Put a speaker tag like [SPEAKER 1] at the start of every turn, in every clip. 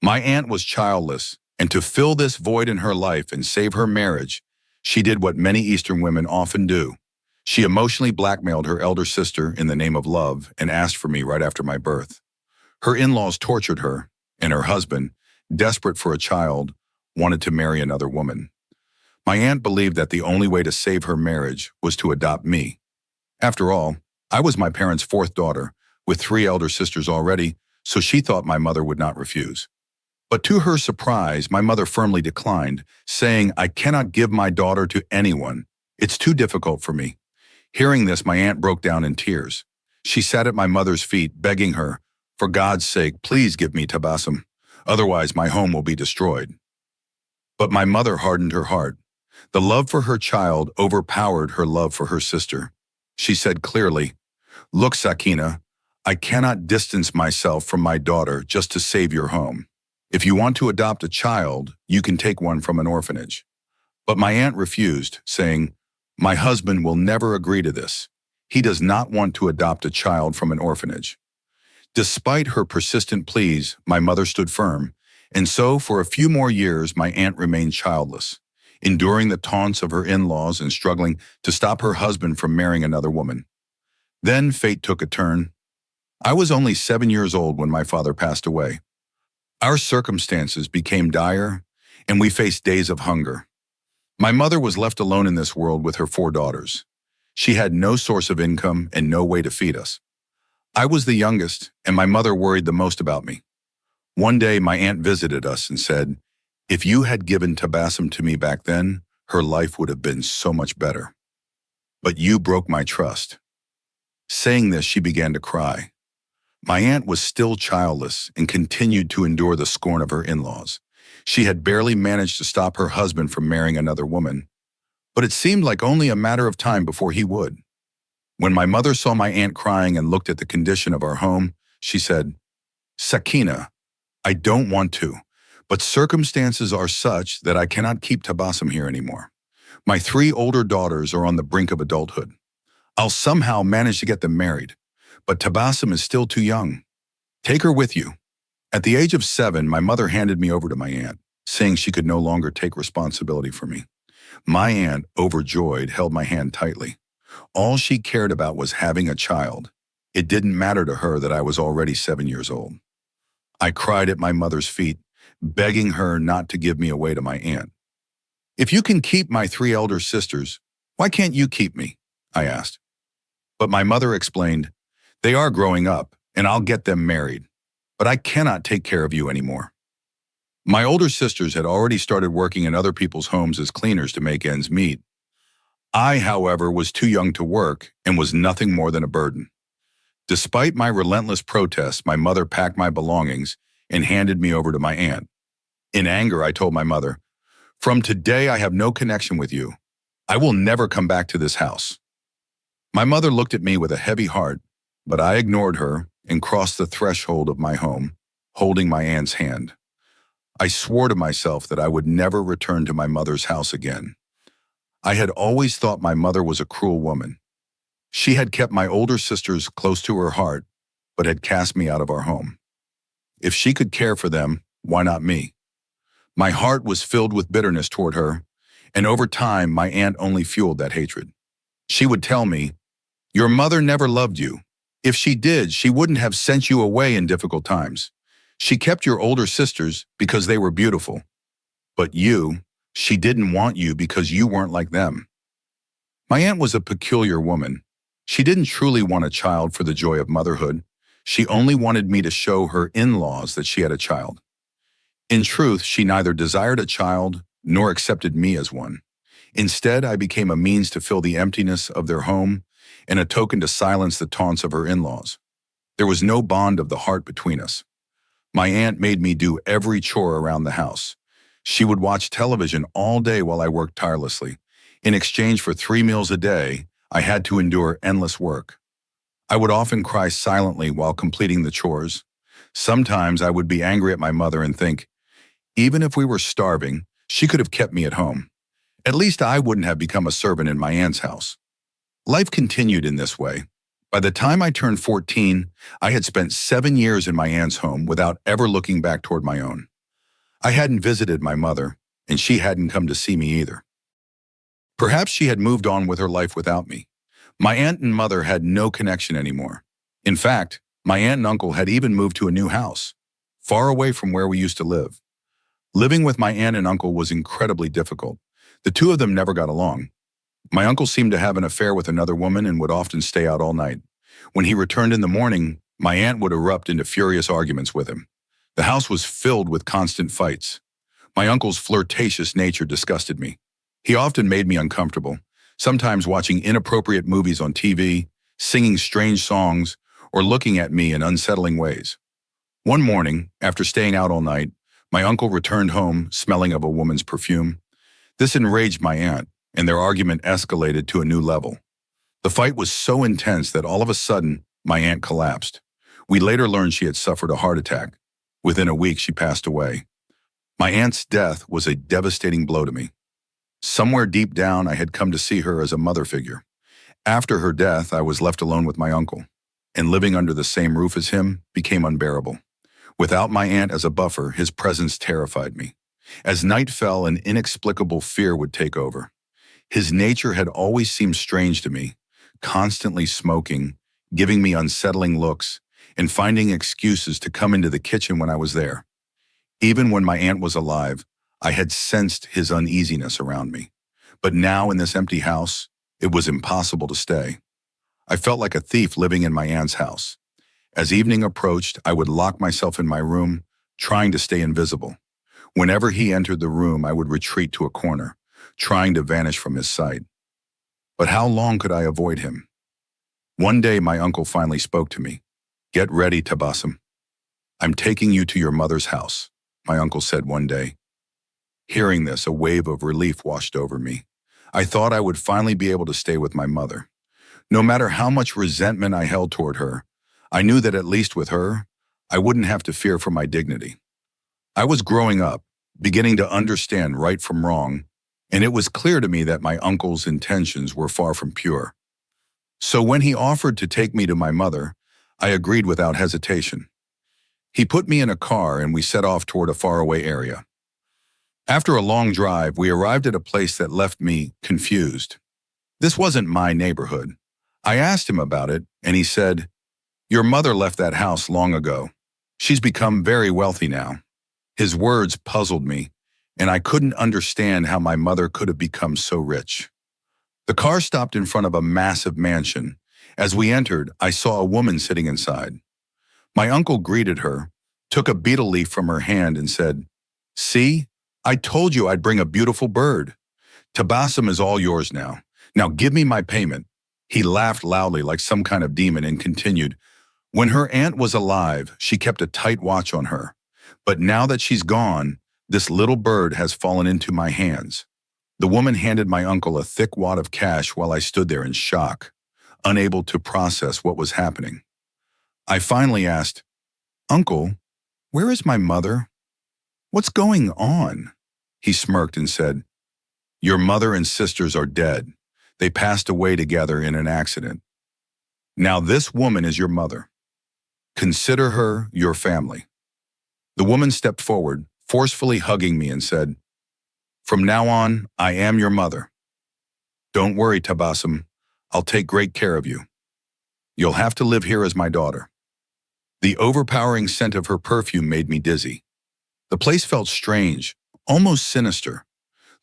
[SPEAKER 1] My aunt was childless, and to fill this void in her life and save her marriage, she did what many Eastern women often do. She emotionally blackmailed her elder sister in the name of love and asked for me right after my birth. Her in-laws tortured her, and her husband, desperate for a child, wanted to marry another woman. My aunt believed that the only way to save her marriage was to adopt me. After all, I was my parents' fourth daughter, with 3 elder sisters already, so she thought my mother would not refuse. But to her surprise, my mother firmly declined, saying, "I cannot give my daughter to anyone. It's too difficult for me." Hearing this, my aunt broke down in tears. She sat at my mother's feet, begging her, "For God's sake, please give me Tabassum. Otherwise, my home will be destroyed." But my mother hardened her heart. The love for her child overpowered her love for her sister. She said clearly, "Look, Sakina, I cannot distance myself from my daughter just to save your home. If you want to adopt a child, you can take one from an orphanage." But my aunt refused, saying, "My husband will never agree to this. He does not want to adopt a child from an orphanage." Despite her persistent pleas, my mother stood firm, and so for a few more years my aunt remained childless, enduring the taunts of her in-laws and struggling to stop her husband from marrying another woman. Then fate took a turn. I was only 7 years old when my father passed away. Our circumstances became dire, and we faced days of hunger. My mother was left alone in this world with her 4 daughters. She had no source of income and no way to feed us. I was the youngest, and my mother worried the most about me. One day, my aunt visited us and said, "If you had given Tabassum to me back then, her life would have been so much better. But you broke my trust." Saying this, she began to cry. My aunt was still childless and continued to endure the scorn of her in-laws. She had barely managed to stop her husband from marrying another woman, but it seemed like only a matter of time before he would. When my mother saw my aunt crying and looked at the condition of our home, she said, "Sakina, I don't want to, but circumstances are such that I cannot keep Tabassum here anymore. My 3 older daughters are on the brink of adulthood. I'll somehow manage to get them married, but Tabassum is still too young. Take her with you." At the age of 7, my mother handed me over to my aunt, saying she could no longer take responsibility for me. My aunt, overjoyed, held my hand tightly. All she cared about was having a child. It didn't matter to her that I was already 7 years old. I cried at my mother's feet, begging her not to give me away to my aunt. "If you can keep my 3 elder sisters, why can't you keep me?" I asked. But my mother explained, "They are growing up, and I'll get them married. But I cannot take care of you anymore." My older sisters had already started working in other people's homes as cleaners to make ends meet. I, however, was too young to work and was nothing more than a burden. Despite my relentless protests, my mother packed my belongings and handed me over to my aunt. In anger, I told my mother, "From today, I have no connection with you. I will never come back to this house." My mother looked at me with a heavy heart, but I ignored her and crossed the threshold of my home, holding my aunt's hand. I swore to myself that I would never return to my mother's house again. I had always thought my mother was a cruel woman. She had kept my older sisters close to her heart, but had cast me out of our home. If she could care for them, why not me? My heart was filled with bitterness toward her, and over time, my aunt only fueled that hatred. She would tell me, "Your mother never loved you. If she did, she wouldn't have sent you away in difficult times. She kept your older sisters because they were beautiful. But you, she didn't want you because you weren't like them." My aunt was a peculiar woman. She didn't truly want a child for the joy of motherhood. She only wanted me to show her in-laws that she had a child. In truth, she neither desired a child nor accepted me as one. Instead, I became a means to fill the emptiness of their home and a token to silence the taunts of her in-laws. There was no bond of the heart between us. My aunt made me do every chore around the house. She would watch television all day while I worked tirelessly. In exchange for 3 meals a day, I had to endure endless work. I would often cry silently while completing the chores. Sometimes I would be angry at my mother and think, even if we were starving, she could have kept me at home. At least I wouldn't have become a servant in my aunt's house. Life continued in this way. By the time I turned 14, I had spent 7 years in my aunt's home without ever looking back toward my own. I hadn't visited my mother, and she hadn't come to see me either. Perhaps she had moved on with her life without me. My aunt and mother had no connection anymore. In fact, my aunt and uncle had even moved to a new house, far away from where we used to live. Living with my aunt and uncle was incredibly difficult. The two of them never got along. My uncle seemed to have an affair with another woman and would often stay out all night. When he returned in the morning, my aunt would erupt into furious arguments with him. The house was filled with constant fights. My uncle's flirtatious nature disgusted me. He often made me uncomfortable, sometimes watching inappropriate movies on TV, singing strange songs, or looking at me in unsettling ways. One morning, after staying out all night, my uncle returned home smelling of a woman's perfume. This enraged my aunt, and their argument escalated to a new level. The fight was so intense that all of a sudden, my aunt collapsed. We later learned she had suffered a heart attack. Within a week, she passed away. My aunt's death was a devastating blow to me. Somewhere deep down, I had come to see her as a mother figure. After her death, I was left alone with my uncle, and living under the same roof as him became unbearable. Without my aunt as a buffer, his presence terrified me. As night fell, an inexplicable fear would take over. His nature had always seemed strange to me, constantly smoking, giving me unsettling looks, and finding excuses to come into the kitchen when I was there. Even when my aunt was alive, I had sensed his uneasiness around me. But now in this empty house, it was impossible to stay. I felt like a thief living in my aunt's house. As evening approached, I would lock myself in my room, trying to stay invisible. Whenever he entered the room, I would retreat to a corner, trying to vanish from his sight. But how long could I avoid him? One day, my uncle finally spoke to me. "Get ready, Tabassum. I'm taking you to your mother's house," my uncle said one day. Hearing this, a wave of relief washed over me. I thought I would finally be able to stay with my mother. No matter how much resentment I held toward her, I knew that at least with her, I wouldn't have to fear for my dignity. I was growing up, beginning to understand right from wrong, and it was clear to me that my uncle's intentions were far from pure. So when he offered to take me to my mother, I agreed without hesitation. He put me in a car and we set off toward a faraway area. After a long drive, we arrived at a place that left me confused. This wasn't my neighborhood. I asked him about it, and he said, "Your mother left that house long ago. She's become very wealthy now." His words puzzled me, and I couldn't understand how my mother could have become so rich. The car stopped in front of a massive mansion. As we entered, I saw a woman sitting inside. My uncle greeted her, took a betel leaf from her hand, and said, "See, I told you I'd bring a beautiful bird. Tabassum is all yours now. Now give me my payment." He laughed loudly like some kind of demon and continued, "When her aunt was alive, she kept a tight watch on her. But now that she's gone, this little bird has fallen into my hands." The woman handed my uncle a thick wad of cash while I stood there in shock, unable to process what was happening. I finally asked, "Uncle, where is my mother? What's going on?" He smirked and said, "Your mother and sisters are dead. They passed away together in an accident. Now this woman is your mother. Consider her your family." The woman stepped forward, forcefully hugging me, and said, "From now on, I am your mother. Don't worry, Tabassum. I'll take great care of you. You'll have to live here as my daughter." The overpowering scent of her perfume made me dizzy. The place felt strange, almost sinister.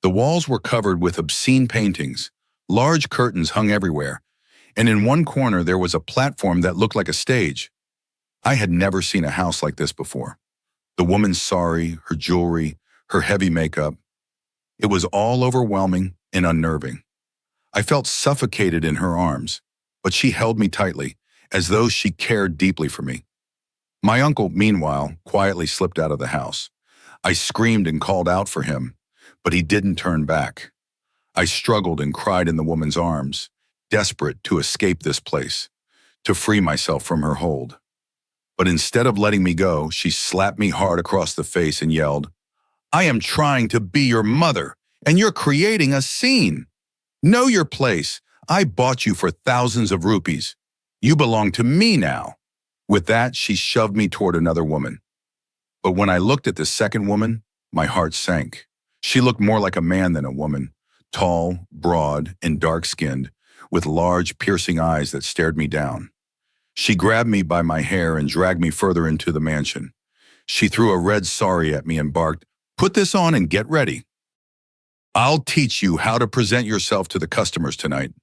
[SPEAKER 1] The walls were covered with obscene paintings, large curtains hung everywhere, and in one corner there was a platform that looked like a stage. I had never seen a house like this before. The woman's sari, her jewelry, her heavy makeup. It was all overwhelming and unnerving. I felt suffocated in her arms, but she held me tightly, as though she cared deeply for me. My uncle, meanwhile, quietly slipped out of the house. I screamed and called out for him, but he didn't turn back. I struggled and cried in the woman's arms, desperate to escape this place, to free myself from her hold. But instead of letting me go, she slapped me hard across the face and yelled, "I am trying to be your mother, and you're creating a scene. Know your place. I bought you for thousands of rupees. You belong to me now." With that, she shoved me toward another woman. But when I looked at the second woman, My heart sank. She looked more like a man than a woman, tall, broad, and dark-skinned, with large, piercing eyes that stared me down. She grabbed me by my hair and dragged me further into the mansion. She threw a red sari at me and barked, "Put this on and get ready. I'll teach you how to present yourself to the customers tonight."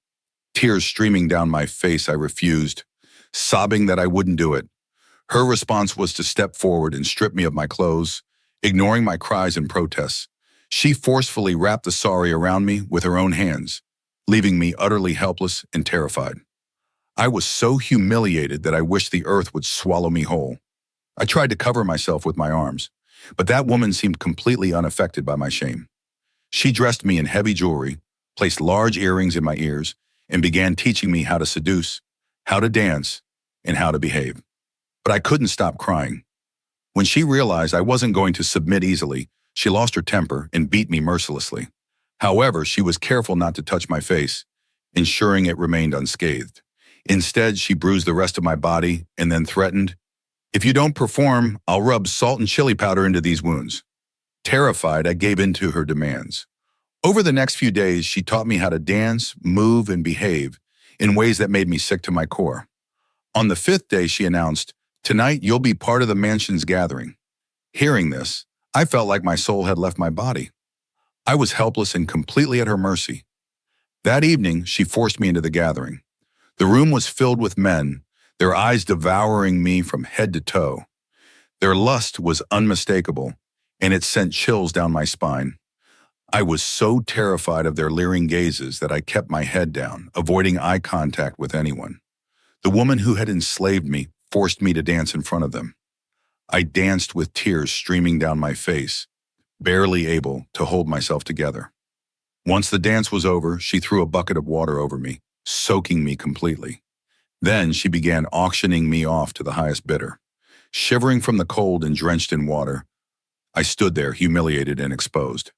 [SPEAKER 1] Tears streaming down my face, I refused, sobbing that I wouldn't do it. Her response was to step forward and strip me of my clothes, ignoring my cries and protests. She forcefully wrapped the sari around me with her own hands, leaving me utterly helpless and terrified. I was so humiliated that I wished the earth would swallow me whole. I tried to cover myself with my arms, but that woman seemed completely unaffected by my shame. She dressed me in heavy jewelry, placed large earrings in my ears, and began teaching me how to seduce, how to dance, and how to behave. But I couldn't stop crying. When she realized I wasn't going to submit easily, she lost her temper and beat me mercilessly. However, she was careful not to touch my face, ensuring it remained unscathed. Instead, she bruised the rest of my body and then threatened, "If you don't perform, I'll rub salt and chili powder into these wounds." Terrified, I gave in to her demands. Over the next few days, she taught me how to dance, move, and behave in ways that made me sick to my core. On the fifth day, she announced, "Tonight, you'll be part of the mansion's gathering." Hearing this, I felt like my soul had left my body. I was helpless and completely at her mercy. That evening, she forced me into the gathering. The room was filled with men, their eyes devouring me from head to toe. Their lust was unmistakable, and it sent chills down my spine. I was so terrified of their leering gazes that I kept my head down, avoiding eye contact with anyone. The woman who had enslaved me forced me to dance in front of them. I danced with tears streaming down my face, barely able to hold myself together. Once the dance was over, she threw a bucket of water over me, soaking me completely. Then she began auctioning me off to the highest bidder. Shivering from the cold and drenched in water, I stood there humiliated and exposed.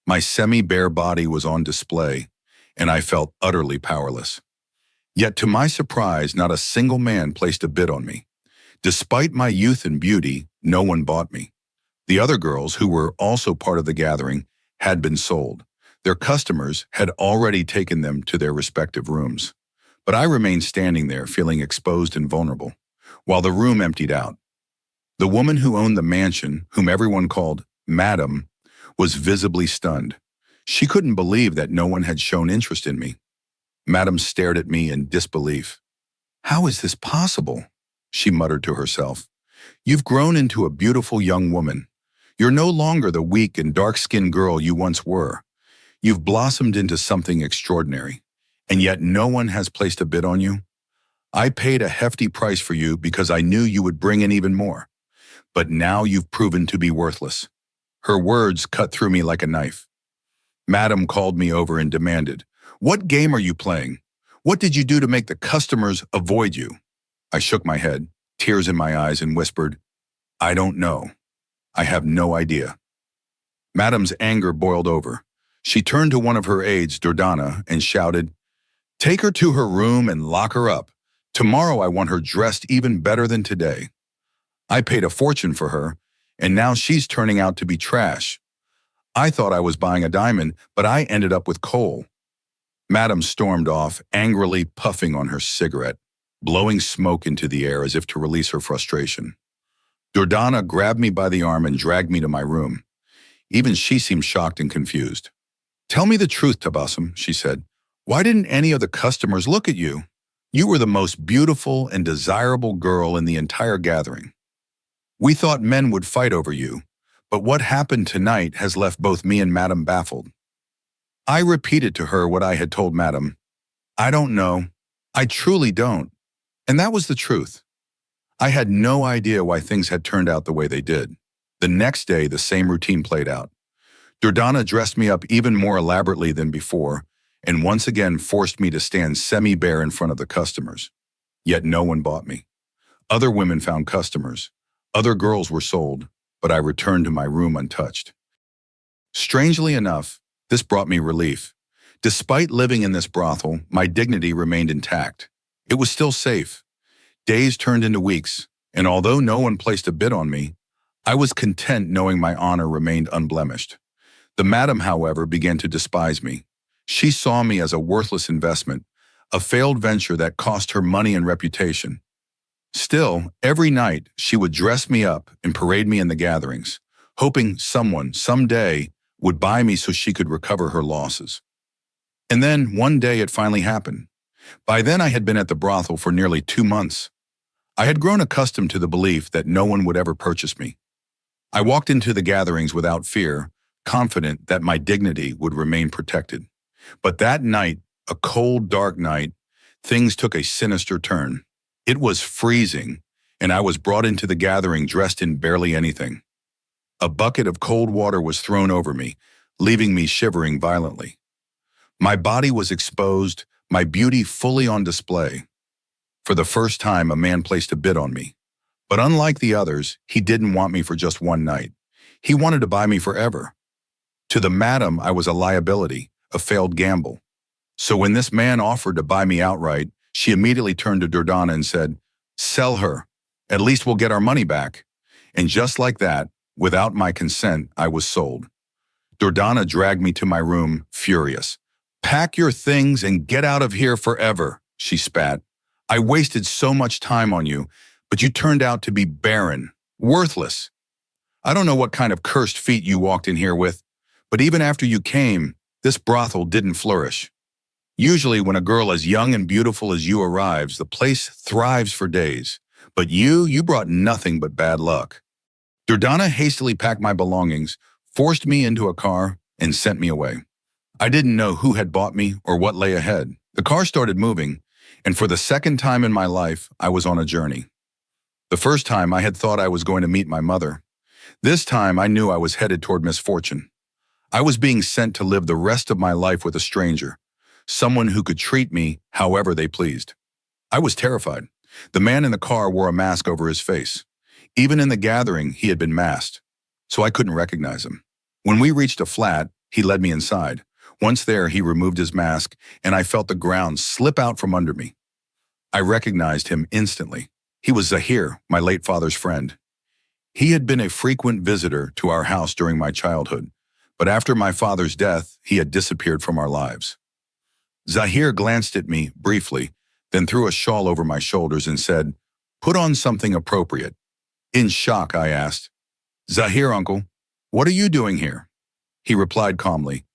[SPEAKER 1] My semi-bare body was on display, and I felt utterly powerless. Yet to my surprise, not a single man placed a bid on me. Despite my youth and beauty, no one bought me. The other girls, who were also part of the gathering, had been sold. Their customers had already taken them to their respective rooms. But I remained standing there, feeling exposed and vulnerable, while the room emptied out. The woman who owned the mansion, whom everyone called Madam, was visibly stunned. She couldn't believe that no one had shown interest in me. Madam stared at me in disbelief. "How is this possible?" she muttered to herself. "You've grown into a beautiful young woman. You're no longer the weak and dark-skinned girl you once were. You've blossomed into something extraordinary, and yet no one has placed a bid on you. I paid a hefty price for you because I knew you would bring in even more. But now you've proven to be worthless." Her words cut through me like a knife. Madam called me over and demanded, "What game are you playing? What did you do to make the customers avoid you?" I shook my head, tears in my eyes, and whispered, "I don't know. I have no idea." Madam's anger boiled over. She turned to one of her aides, Dordana, and shouted, "Take her to her room and lock her up. Tomorrow I want her dressed even better than today. I paid a fortune for her, and now she's turning out to be trash. I thought I was buying a diamond, but I ended up with coal." Madam stormed off, angrily puffing on her cigarette, blowing smoke into the air as if to release her frustration. Dordana grabbed me by the arm and dragged me to my room. Even she seemed shocked and confused. "Tell me the truth, Tabassum," she said. "Why didn't any of the customers look at you? You were the most beautiful and desirable girl in the entire gathering. We thought men would fight over you, but what happened tonight has left both me and Madam baffled." I repeated to her what I had told Madam. "I don't know. I truly don't." And that was the truth. I had no idea why things had turned out the way they did. The next day, the same routine played out. Dordana dressed me up even more elaborately than before, and once again forced me to stand semi-bare in front of the customers. Yet no one bought me. Other women found customers. Other girls were sold, but I returned to my room untouched. Strangely enough, this brought me relief. Despite living in this brothel, my dignity remained intact. It was still safe. Days turned into weeks, and although no one placed a bid on me, I was content knowing my honor remained unblemished. The madam, however, began to despise me. She saw me as a worthless investment, a failed venture that cost her money and reputation. Still, every night, she would dress me up and parade me in the gatherings, hoping someone, someday, would buy me so she could recover her losses. And then, one day, it finally happened. By then, I had been at the brothel for nearly 2 months. I had grown accustomed to the belief that no one would ever purchase me. I walked into the gatherings without fear, confident that my dignity would remain protected. But that night, a cold, dark night, things took a sinister turn. It was freezing, and I was brought into the gathering dressed in barely anything. A bucket of cold water was thrown over me, leaving me shivering violently. My body was exposed, my beauty fully on display. For the first time, a man placed a bid on me. But unlike the others, he didn't want me for just one night. He wanted to buy me forever. To the madam, I was a liability, a failed gamble. So when this man offered to buy me outright, she immediately turned to Durdana and said, "Sell her. At least we'll get our money back." And just like that, without my consent, I was sold. Durdana dragged me to my room, furious. "Pack your things and get out of here forever," she spat. "I wasted so much time on you, but you turned out to be barren, worthless. I don't know what kind of cursed feet you walked in here with, but even after you came, this brothel didn't flourish. Usually when a girl as young and beautiful as you arrives, the place thrives for days. But you brought nothing but bad luck." Durdana hastily packed my belongings, forced me into a car, and sent me away. I didn't know who had bought me or what lay ahead. The car started moving, and for the second time in my life, I was on a journey. The first time I had thought I was going to meet my mother. This time I knew I was headed toward misfortune. I was being sent to live the rest of my life with a stranger, someone who could treat me however they pleased. I was terrified. The man in the car wore a mask over his face. Even in the gathering, he had been masked, so I couldn't recognize him. When we reached a flat, he led me inside. Once there, he removed his mask, and I felt the ground slip out from under me. I recognized him instantly. He was Zahir, my late father's friend. He had been a frequent visitor to our house during my childhood, but after my father's death, he had disappeared from our lives. Zahir glanced at me briefly, then threw a shawl over my shoulders and said, "Put on something appropriate." In shock, I asked, "Zahir, uncle, what are you doing here?" He replied calmly,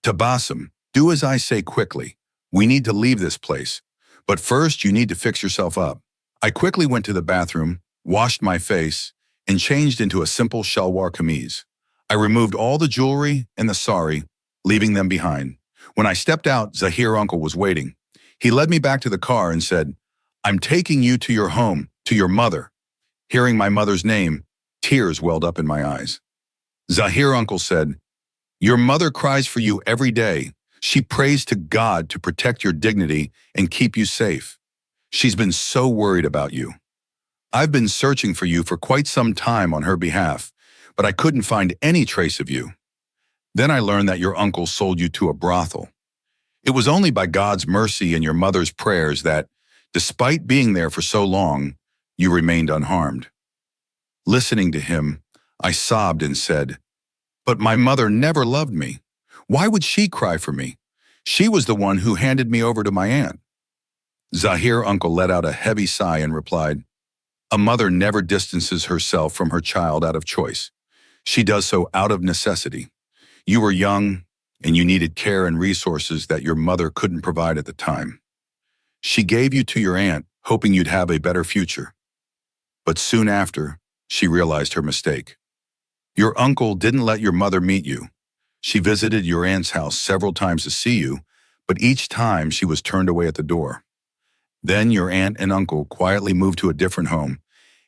[SPEAKER 1] "Tabassum, do as I say quickly. We need to leave this place, but first you need to fix yourself up." I quickly went to the bathroom, washed my face, and changed into a simple shalwar kameez. I removed all the jewelry and the sari, leaving them behind. When I stepped out, Zahir uncle was waiting. He led me back to the car and said, "I'm taking you to your home, to your mother." Hearing my mother's name, tears welled up in my eyes. Zahir uncle said, "Your mother cries for you every day. She prays to God to protect your dignity and keep you safe. She's been so worried about you. I've been searching for you for quite some time on her behalf, but I couldn't find any trace of you. Then I learned that your uncle sold you to a brothel. It was only by God's mercy and your mother's prayers that, despite being there for so long, you remained unharmed." Listening to him, I sobbed and said, "But my mother never loved me. Why would she cry for me? She was the one who handed me over to my aunt." Zahir uncle let out a heavy sigh and replied, "A mother never distances herself from her child out of choice. She does so out of necessity. You were young, and you needed care and resources that your mother couldn't provide at the time. She gave you to your aunt, hoping you'd have a better future. But soon after, she realized her mistake. Your uncle didn't let your mother meet you. She visited your aunt's house several times to see you, but each time she was turned away at the door. Then your aunt and uncle quietly moved to a different home,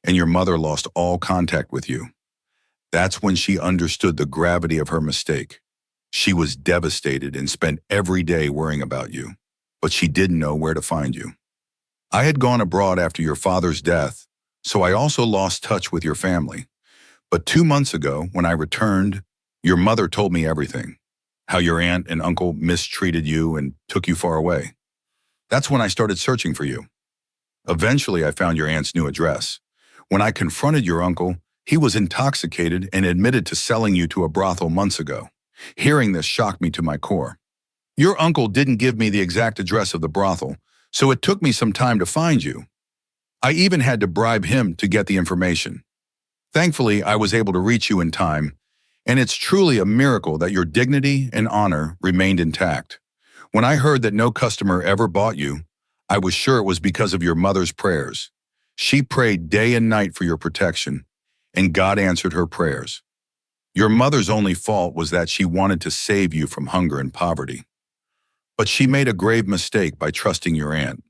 [SPEAKER 1] and your mother lost all contact with you. That's when she understood the gravity of her mistake. She was devastated and spent every day worrying about you, but she didn't know where to find you. I had gone abroad after your father's death, so I also lost touch with your family. But 2 months ago, when I returned, your mother told me everything. How your aunt and uncle mistreated you and took you far away. That's when I started searching for you. Eventually, I found your aunt's new address. When I confronted your uncle, He was intoxicated and admitted to selling you to a brothel months ago. Hearing this shocked me to my core. Your uncle didn't give me the exact address of the brothel, so it took me some time to find you. I even had to bribe him to get the information. Thankfully, I was able to reach you in time, and it's truly a miracle that your dignity and honor remained intact. When I heard that no customer ever bought you, I was sure it was because of your mother's prayers. She prayed day and night for your protection, and God answered her prayers. Your mother's only fault was that she wanted to save you from hunger and poverty. But she made a grave mistake by trusting your aunt.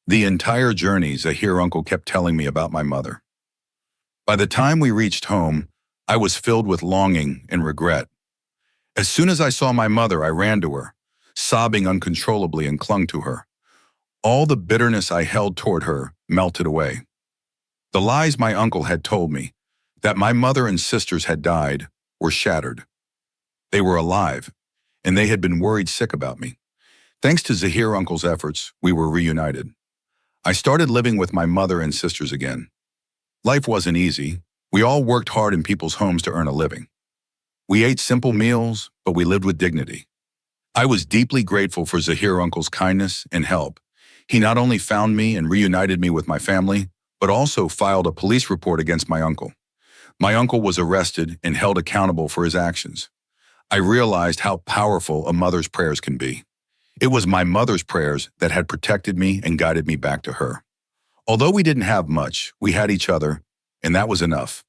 [SPEAKER 1] The entire journey, Zahir uncle kept telling me about my mother. By the time we reached home, I was filled with longing and regret. As soon as I saw my mother, I ran to her, sobbing uncontrollably, and clung to her. All the bitterness I held toward her melted away. The lies my uncle had told me, that my mother and sisters had died, were shattered. They were alive, and they had been worried sick about me. Thanks to Zahir uncle's efforts, we were reunited. I started living with my mother and sisters again. Life wasn't easy. We all worked hard in people's homes to earn a living. We ate simple meals, but we lived with dignity. I was deeply grateful for Zahir uncle's kindness and help. He not only found me and reunited me with my family, but also filed a police report against my uncle. My uncle was arrested and held accountable for his actions. I realized how powerful a mother's prayers can be. It was my mother's prayers that had protected me and guided me back to her. Although we didn't have much, we had each other, and that was enough.